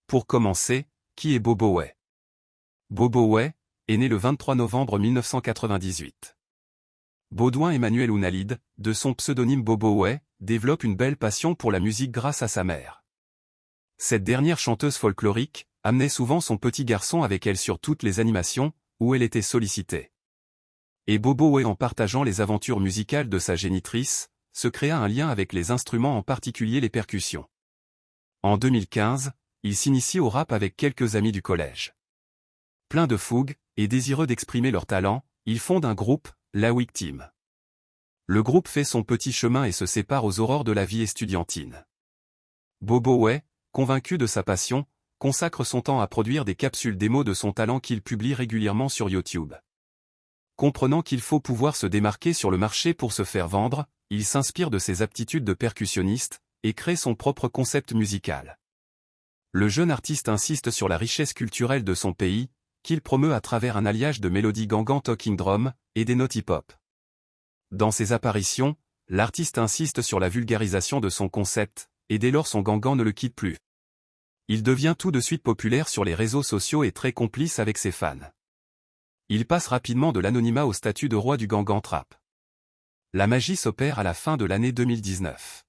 Pour commencer, qui est Bobo Way? Bobo Way est né le 23 novembre 1998. Baudouin Emmanuel Ounalide, de son pseudonyme Bobo Way, développe une belle passion pour la musique grâce à sa mère. Cette dernière chanteuse folklorique amenait souvent son petit garçon avec elle sur toutes les animations où elle était sollicitée. Et Bobo Way, en partageant les aventures musicales de sa génitrice, se créa un lien avec les instruments, en particulier les percussions. En 2015, il s'initie au rap avec quelques amis du collège. Plein de fougue et désireux d'exprimer leur talent, ils fondent un groupe, la Week Team. Le groupe fait son petit chemin et se sépare aux aurores de la vie estudiantine. Bobo Way, convaincu de sa passion, consacre son temps à produire des capsules démos de son talent qu'il publie régulièrement sur YouTube. Comprenant qu'il faut pouvoir se démarquer sur le marché pour se faire vendre, il s'inspire de ses aptitudes de percussionniste et crée son propre concept musical. Le jeune artiste insiste sur la richesse culturelle de son pays, qu'il promeut à travers un alliage de mélodies Gangan Talking Drum et des notes hip-hop. Dans ses apparitions, l'artiste insiste sur la vulgarisation de son concept, et dès lors son Gangan ne le quitte plus. Il devient tout de suite populaire sur les réseaux sociaux et très complice avec ses fans. Il passe rapidement de l'anonymat au statut de roi du Gangan Trap. La magie s'opère à la fin de l'année 2019.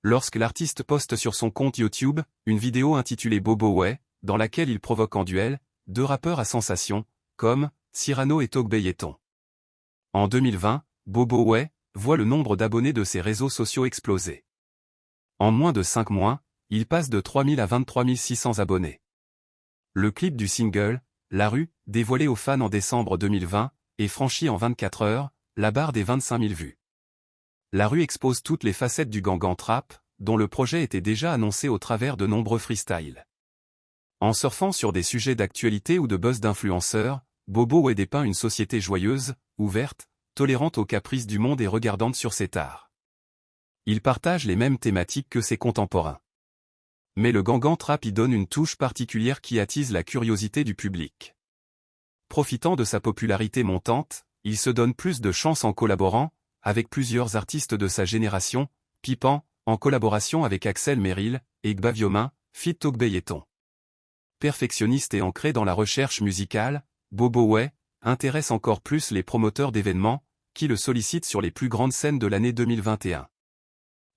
Lorsque l'artiste poste sur son compte YouTube une vidéo intitulée Bobo Way, dans laquelle il provoque en duel deux rappeurs à sensation, comme Cyrano et Togbeyeton. En 2020, Bobo Way voit le nombre d'abonnés de ses réseaux sociaux exploser. En moins de 5 mois, il passe de 3000 à 23 600 abonnés. Le clip du single, La Rue, dévoilé aux fans en décembre 2020, est franchi en 24 heures, la barre des 25 000 vues. La Rue expose toutes les facettes du Gangan Trap, dont le projet était déjà annoncé au travers de nombreux freestyles. En surfant sur des sujets d'actualité ou de buzz d'influenceurs, Bobo Way dépeint une société joyeuse, ouverte, tolérante aux caprices du monde et regardante sur ses tares. Il partage les mêmes thématiques que ses contemporains. Mais le Gangan Trap y donne une touche particulière qui attise la curiosité du public. Profitant de sa popularité montante, il se donne plus de chance en collaborant avec plusieurs artistes de sa génération, Pipan, en collaboration avec Axel Merrill, et Gbaviomain, feat Togbeyeton. Perfectionniste et ancré dans la recherche musicale, Bobo Way intéresse encore plus les promoteurs d'événements, qui le sollicitent sur les plus grandes scènes de l'année 2021.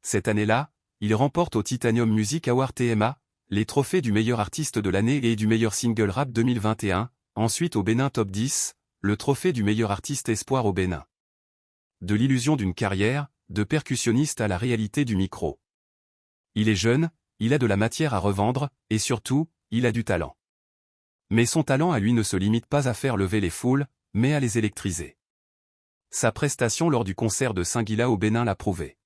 Cette année-là, il remporte au Titanium Music Award TMA, les trophées du meilleur artiste de l'année et du meilleur single rap 2021, ensuite au Bénin Top 10, le trophée du meilleur artiste espoir au Bénin. De l'illusion d'une carrière, de percussionniste à la réalité du micro. Il est jeune, il a de la matière à revendre, et surtout, il a du talent. Mais son talent à lui ne se limite pas à faire lever les foules, mais à les électriser. Sa prestation lors du concert de Saint-Guila au Bénin l'a prouvé.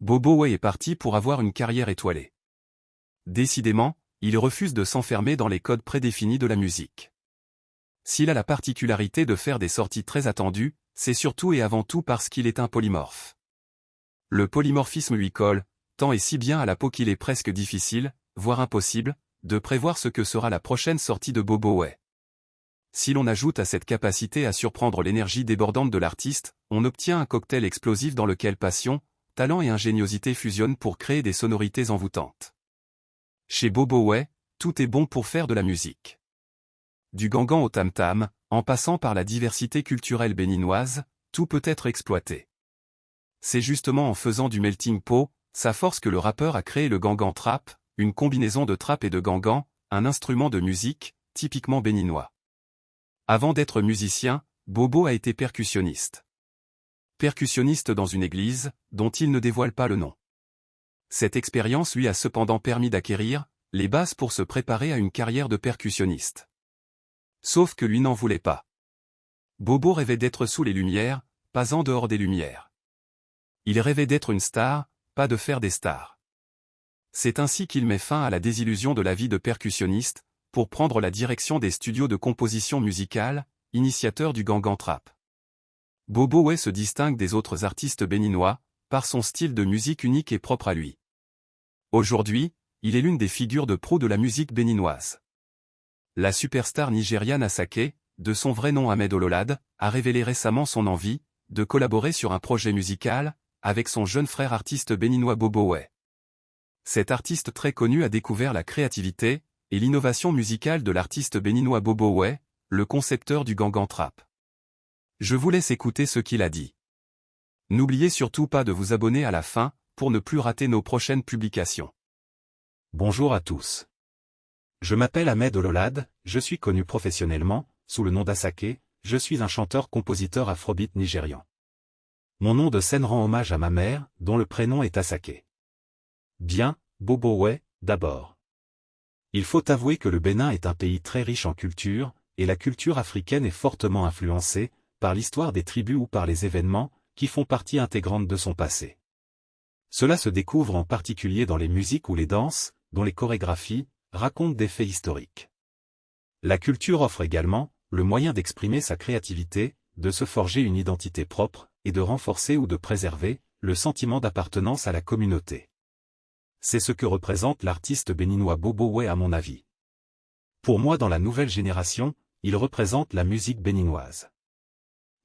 Bobo Way est parti pour avoir une carrière étoilée. Décidément, il refuse de s'enfermer dans les codes prédéfinis de la musique. S'il a la particularité de faire des sorties très attendues, c'est surtout et avant tout parce qu'il est un polymorphe. Le polymorphisme lui colle, tant et si bien à la peau qu'il est presque difficile, voire impossible, de prévoir ce que sera la prochaine sortie de Bobo Way. Si l'on ajoute à cette capacité à surprendre l'énergie débordante de l'artiste, on obtient un cocktail explosif dans lequel passion, talent et ingéniosité fusionnent pour créer des sonorités envoûtantes. Chez Bobo Way, tout est bon pour faire de la musique. Du Gangan au tam-tam, en passant par la diversité culturelle béninoise, tout peut être exploité. C'est justement en faisant du melting pot, sa force, que le rappeur a créé le Gangan Trap, une combinaison de trap et de gangan, un instrument de musique, typiquement béninois. Avant d'être musicien, Bobo a été percussionniste. Percussionniste dans une église, dont il ne dévoile pas le nom. Cette expérience lui a cependant permis d'acquérir les bases pour se préparer à une carrière de percussionniste. Sauf que lui n'en voulait pas. Bobo rêvait d'être sous les lumières, pas en dehors des lumières. Il rêvait d'être une star, pas de faire des stars. C'est ainsi qu'il met fin à la désillusion de la vie de percussionniste, pour prendre la direction des studios de composition musicale, initiateur du Gangan Trap. Bobo Way se distingue des autres artistes béninois, par son style de musique unique et propre à lui. Aujourd'hui, il est l'une des figures de proue de la musique béninoise. La superstar nigériane Asake, de son vrai nom Ahmed Ololade, a révélé récemment son envie de collaborer sur un projet musical avec son jeune frère artiste béninois Bobo Way. Cet artiste très connu a découvert la créativité et l'innovation musicale de l'artiste béninois Bobo Way, le concepteur du Gangan Trap. Je vous laisse écouter ce qu'il a dit. N'oubliez surtout pas de vous abonner à la fin, pour ne plus rater nos prochaines publications. Bonjour à tous. Je m'appelle Ahmed Ololade, je suis connu professionnellement, sous le nom d'Asake, je suis un chanteur-compositeur afrobeat nigérian. Mon nom de scène rend hommage à ma mère, dont le prénom est Asake. Bien, Bobo Way, d'abord. Il faut avouer que le Bénin est un pays très riche en culture, et la culture africaine est fortement influencée, par l'histoire des tribus ou par les événements, qui font partie intégrante de son passé. Cela se découvre en particulier dans les musiques ou les danses, dont les chorégraphies racontent des faits historiques. La culture offre également le moyen d'exprimer sa créativité, de se forger une identité propre, et de renforcer ou de préserver le sentiment d'appartenance à la communauté. C'est ce que représente l'artiste béninois Bobo Way à mon avis. Pour moi, dans la nouvelle génération, il représente la musique béninoise.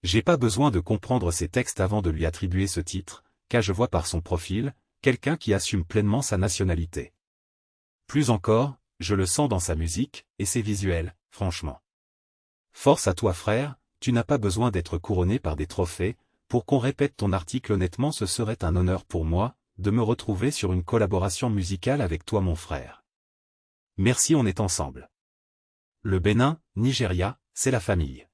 J'ai pas besoin de comprendre ses textes avant de lui attribuer ce titre, car je vois par son profil, quelqu'un qui assume pleinement sa nationalité. Plus encore, je le sens dans sa musique, et ses visuels, franchement. Force à toi frère, tu n'as pas besoin d'être couronné par des trophées, pour qu'on répète ton article honnêtement ce serait un honneur pour moi, de me retrouver sur une collaboration musicale avec toi mon frère. Merci on est ensemble. Le Bénin, Nigeria, c'est la famille.